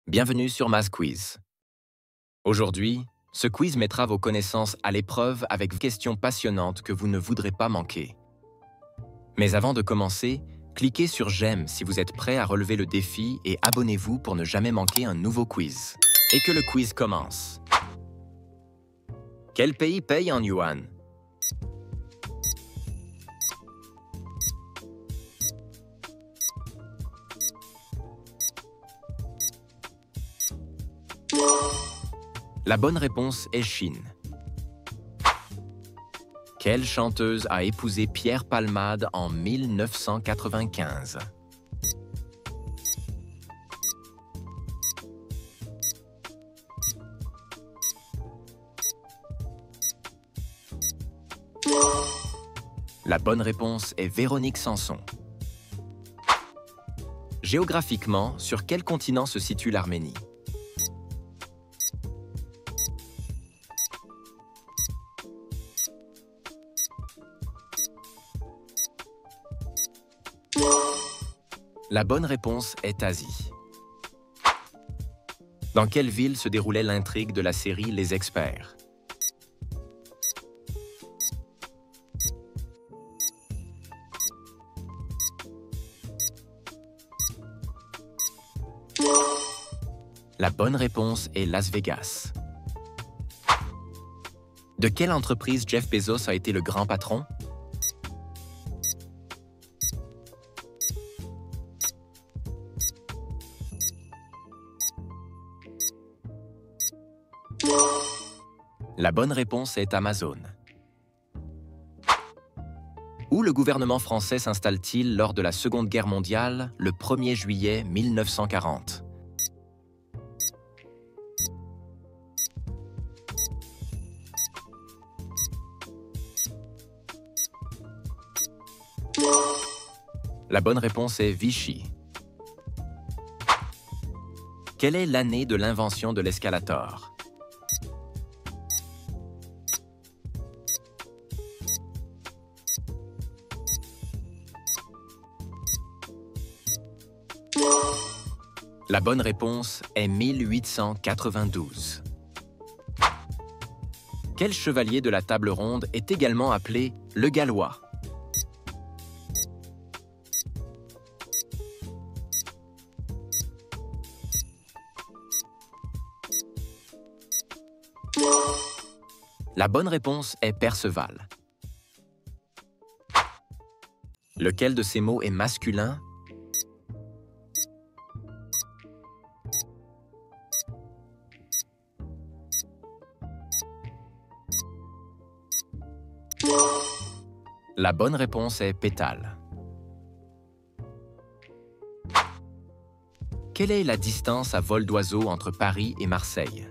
Bienvenue sur Math Quiz. Aujourd'hui, ce quiz mettra vos connaissances à l'épreuve avec des questions passionnantes que vous ne voudrez pas manquer. Mais avant de commencer, cliquez sur j'aime si vous êtes prêt à relever le défi et abonnez-vous pour ne jamais manquer un nouveau quiz. Et que le quiz commence. Quel pays paye en yuan? La bonne réponse est Chine. Quelle chanteuse a épousé Pierre Palmade en 1995? La bonne réponse est Véronique Sanson. Géographiquement, sur quel continent se situe l'Arménie? La bonne réponse est Asie. Dans quelle ville se déroulait l'intrigue de la série Les Experts? La bonne réponse est Las Vegas. De quelle entreprise Jeff Bezos a été le grand patron? La bonne réponse est Amazon. Où le gouvernement français s'installe-t-il lors de la Seconde Guerre mondiale, le 1er juillet 1940? La bonne réponse est Vichy. Quelle est l'année de l'invention de l'escalator? La bonne réponse est 1892. Quel chevalier de la table ronde est également appelé le Gallois? La bonne réponse est Perceval. Lequel de ces mots est masculin? La bonne réponse est pétale. Quelle est la distance à vol d'oiseau entre Paris et Marseille?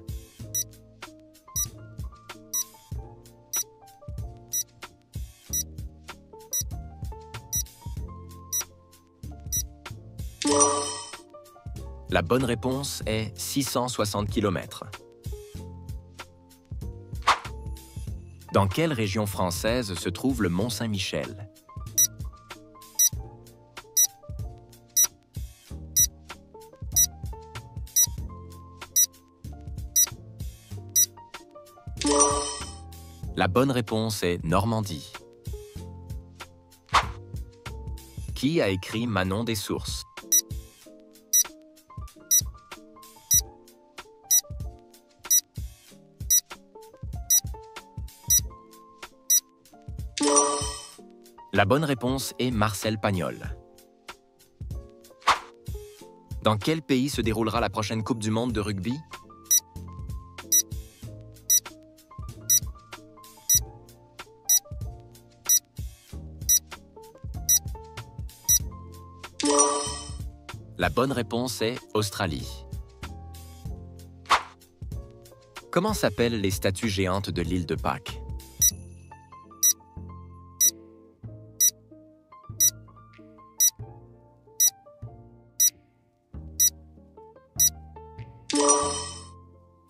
La bonne réponse est 660 km. Dans quelle région française se trouve le Mont-Saint-Michel? La bonne réponse est Normandie. Qui a écrit Manon des Sources? La bonne réponse est Marcel Pagnol. Dans quel pays se déroulera la prochaine Coupe du monde de rugby? La bonne réponse est Australie. Comment s'appellent les statues géantes de l'île de Pâques?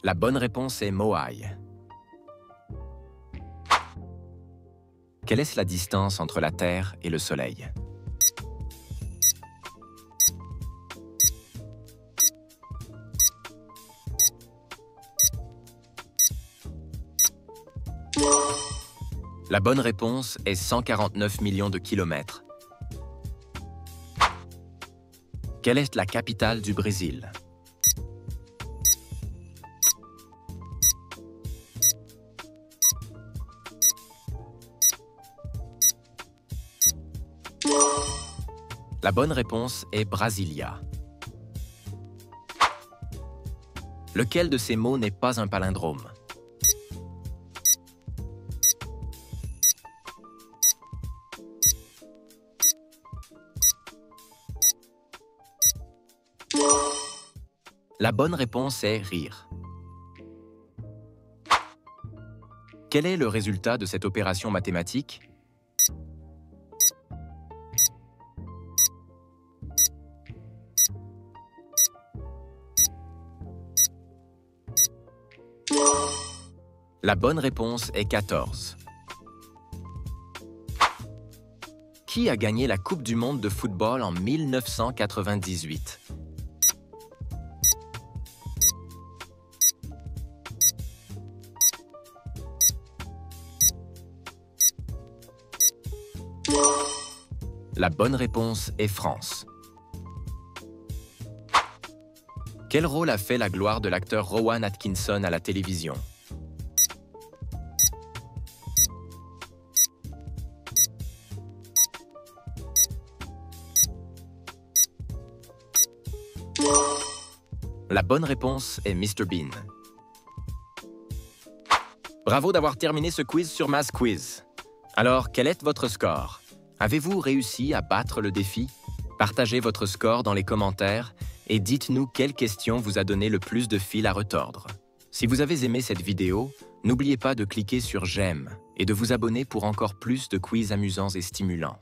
La bonne réponse est Moai. Quelle est la distance entre la Terre et le Soleil? La bonne réponse est 149 millions de kilomètres. Quelle est la capitale du Brésil? La bonne réponse est Brasilia. Lequel de ces mots n'est pas un palindrome? La bonne réponse est rire. Quel est le résultat de cette opération mathématique? La bonne réponse est 14. Qui a gagné la Coupe du monde de football en 1998? La bonne réponse est France. Quel rôle a fait la gloire de l'acteur Rowan Atkinson à la télévision? La bonne réponse est Mr Bean. Bravo d'avoir terminé ce quiz sur Math Quiz. Alors, quel est votre score? Avez-vous réussi à battre le défi? Partagez votre score dans les commentaires et dites-nous quelle question vous a donné le plus de fil à retordre. Si vous avez aimé cette vidéo, n'oubliez pas de cliquer sur j'aime et de vous abonner pour encore plus de quiz amusants et stimulants.